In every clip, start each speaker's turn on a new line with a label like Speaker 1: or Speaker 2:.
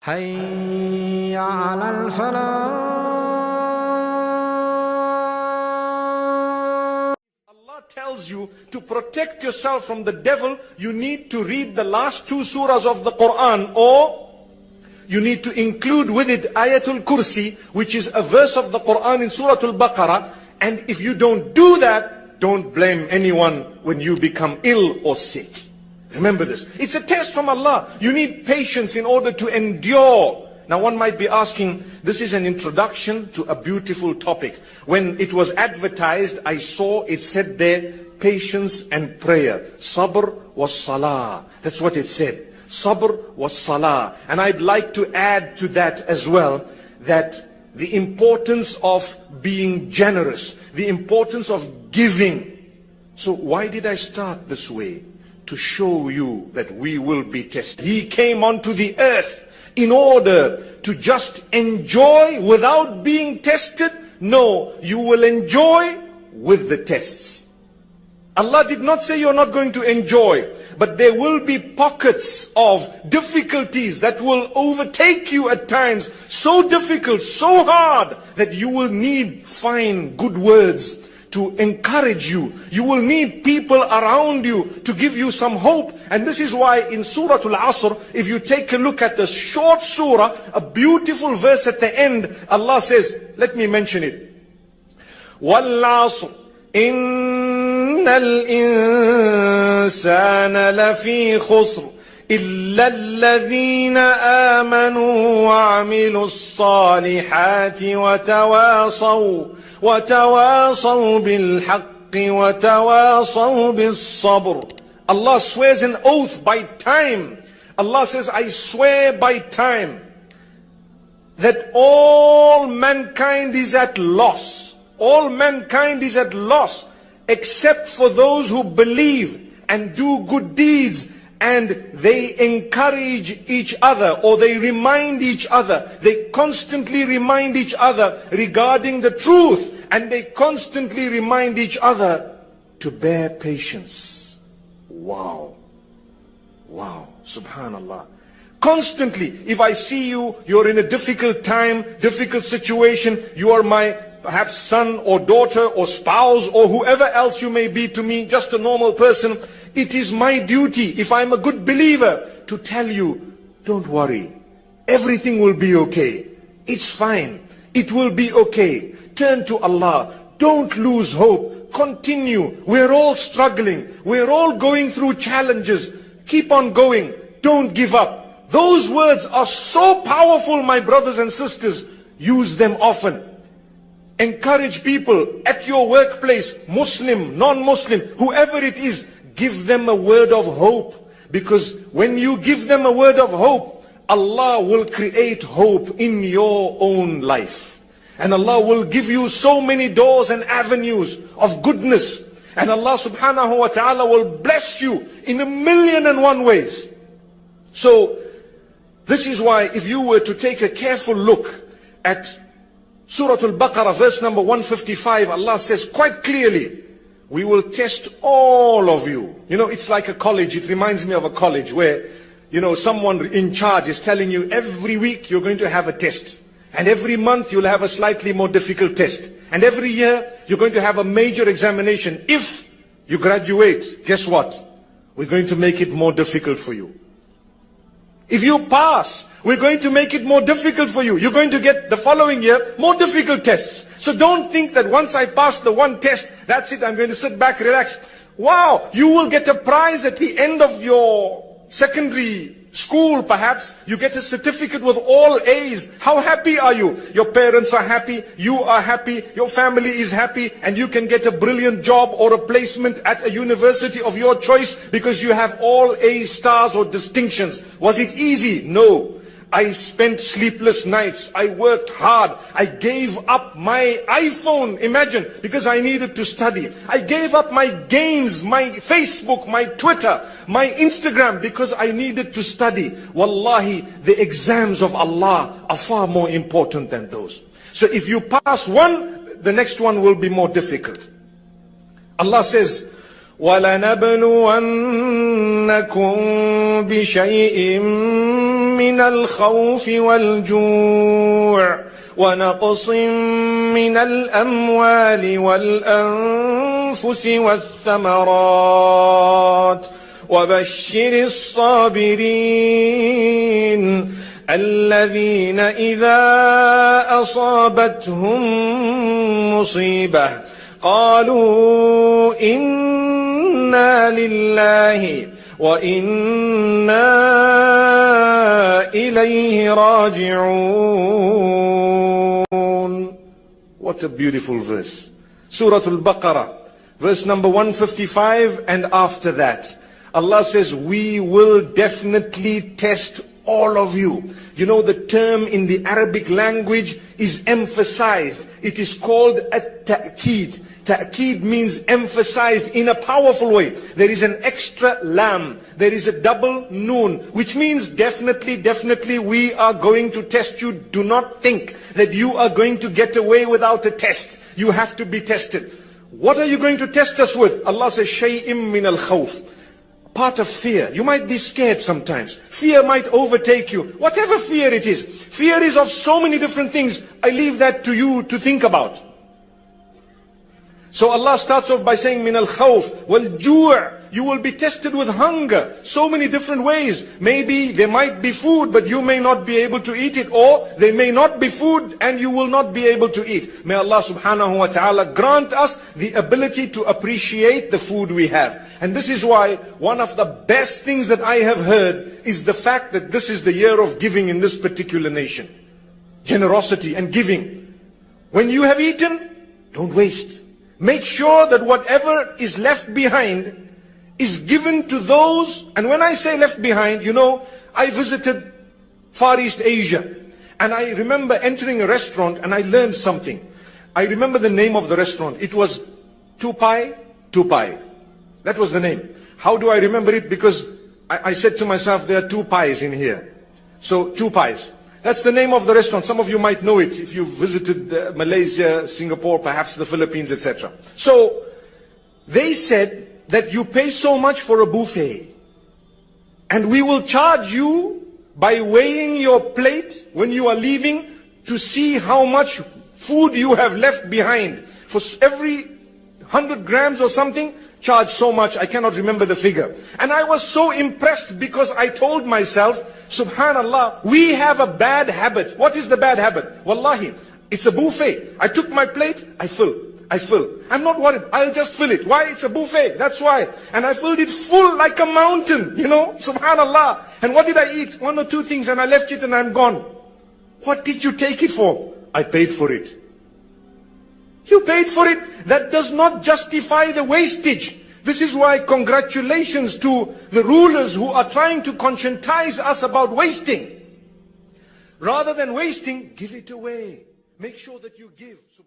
Speaker 1: حي على الفلاح.
Speaker 2: Allah tells you to protect yourself from the devil, you need to read the last 2 surahs of the Quran, or you need to include with it Ayatul Kursi, which is a verse of the Quran in Surah Al-Baqarah. And if you don't do that, don't blame anyone when you become ill or sick. Remember this. It's a test from Allah. You need patience in order to endure. Now one might be asking, this is an introduction to a beautiful topic. When it was advertised, I saw it said there, patience and prayer. Sabr was salah. That's what it said. Sabr was salah. And I'd like to add to that as well, that the importance of being generous, the importance of giving. So why did I start this way? To show you that we will be tested. He came onto the earth in order to just enjoy without being tested. No, you will enjoy with the tests. Allah did not say you're not going to enjoy, but there will be pockets of difficulties that will overtake you at times, so difficult, so hard, that you will need fine, good words to encourage you. You will need people around you to give you some hope. And this is why in Surah Al-Asr, if you take a look at the short surah, a beautiful verse at the end, Allah says, let me mention it. وَالْعَصْرِ إِنَّ الْإِنسَانَ لَفِي خُسْرٍ إِلَّا الَّذِينَ آمَنُوا وَعَمِلُوا الصَّالِحَاتِ وَتَوَاصَوْا بِالْحَقِّ وَتَوَاصَوْا بِالصَّبْرِ. Allah swears an oath by time. Allah says, I swear by time that all mankind is at loss. All mankind is at loss except for those who believe and do good deeds, and they encourage each other, or they remind each other. They constantly remind each other regarding the truth, and they constantly remind each other to bear patience. Wow. Wow. Subhanallah. Constantly, if I see you, you're in a difficult time, difficult situation, you are my perhaps son or daughter or spouse or whoever else you may be to me, just a normal person, it is my duty, if I'm a good believer, to tell you, don't worry, everything will be okay. It's fine. It will be okay. Turn to Allah. Don't lose hope. Continue. We're all struggling. We're all going through challenges. Keep on going. Don't give up. Those words are so powerful, my brothers and sisters. Use them often. Encourage people at your workplace, Muslim, non-Muslim, whoever it is, give them a word of hope. Because when you give them a word of hope, Allah will create hope in your own life. And Allah will give you so many doors and avenues of goodness. And Allah subhanahu wa ta'ala will bless you in 1,000,001 ways. So, this is why if you were to take a careful look at Surah Al-Baqarah, verse number 155, Allah says quite clearly, we will test all of you. You know, it's like a college. It reminds me of a college where, you know, someone in charge is telling you every week you're going to have a test. And every month you'll have a slightly more difficult test. And every year you're going to have a major examination. If you graduate, guess what? We're going to make it more difficult for you. If you pass, we're going to make it more difficult for you. You're going to get the following year more difficult tests. So don't think that once I pass the one test, that's it, I'm going to sit back, relax. Wow, you will get a prize at the end of your secondary school, perhaps. You get a certificate with all A's. How happy are you? Your parents are happy, you are happy, your family is happy, and you can get a brilliant job or a placement at a university of your choice because you have all A stars or distinctions. Was it easy? No. I spent sleepless nights. I worked hard. I gave up my iPhone, imagine, because I needed to study. I gave up my games, my Facebook, my Twitter, my Instagram, because I needed to study. Wallahi, the exams of Allah are far more important than those. So if you pass one, the next one will be more difficult. Allah says, وَلَنَبْلُوَنَّكُمْ بِشَيْءٍ من الخوف والجوع ونقص من الأموال والأنفس والثمرات وبشر الصابرين الذين إذا أصابتهم مصيبة قالوا إنا لله وإنا إليه راجعون. What a beautiful verse. Surah Al-Baqarah, verse number 155 and after that. Allah says, we will definitely test all of you. You know, the term in the Arabic language is emphasized. It is called at-ta'keed. Ta'keed means emphasized in a powerful way. There is an extra lam. There is a double noon, which means definitely we are going to test you. Do not think that you are going to get away without a test. You have to be tested. What are you going to test us with? Allah says, shay'im min al-khawf. Part of fear. You might be scared sometimes. Fear might overtake you. Whatever fear it is. Fear is of so many different things. I leave that to you to think about. So Allah starts off by saying, min al-khawf wal-ju'. You will be tested with hunger. So many different ways. Maybe there might be food, but you may not be able to eat it. Or there may not be food and you will not be able to eat. May Allah subhanahu wa ta'ala grant us the ability to appreciate the food we have. And this is why one of the best things that I have heard is the fact that this is the year of giving in this particular nation. Generosity and giving. When you have eaten, don't waste. Make sure that whatever is left behind is given to those. And when I say left behind, you know, I visited Far East Asia. And I remember entering a restaurant and I learned something. I remember the name of the restaurant. It was Tupai. That was the name. How do I remember it? Because I said to myself, there are two pies in here. So, two pies. That's the name of the restaurant. Some of you might know it if you visited Malaysia, Singapore, perhaps the Philippines, etc. So, they said that you pay so much for a buffet. And we will charge you by weighing your plate when you are leaving to see how much food you have left behind. For every 100 grams or something, charge so much. I cannot remember the figure. And I was so impressed because I told myself, subhanallah, we have a bad habit. What is the bad habit? Wallahi, it's a buffet. I took my plate, I fill. I'm not worried. I'll just fill it. Why? It's a buffet. That's why. And I filled it full like a mountain, you know, subhanallah. And what did I eat? One or two things and I left it and I'm gone. What did you take it for? I paid for it. You paid for it. That does not justify the wastage. This is why congratulations to the rulers who are trying to conscientize us about wasting. Rather than wasting, give it away. Make sure that you give. Subhanallah.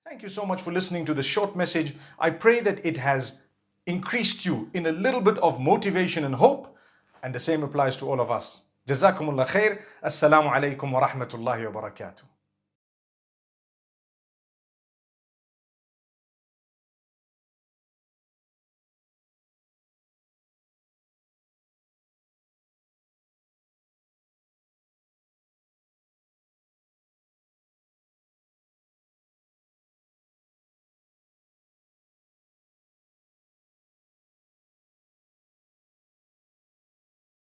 Speaker 3: Thank you so much for listening to this short message. I pray that it has increased you in a little bit of motivation and hope, and the same applies to all of us. Jazakumullah khair. Assalamu alaikum wa rahmatullahi wa barakatuh.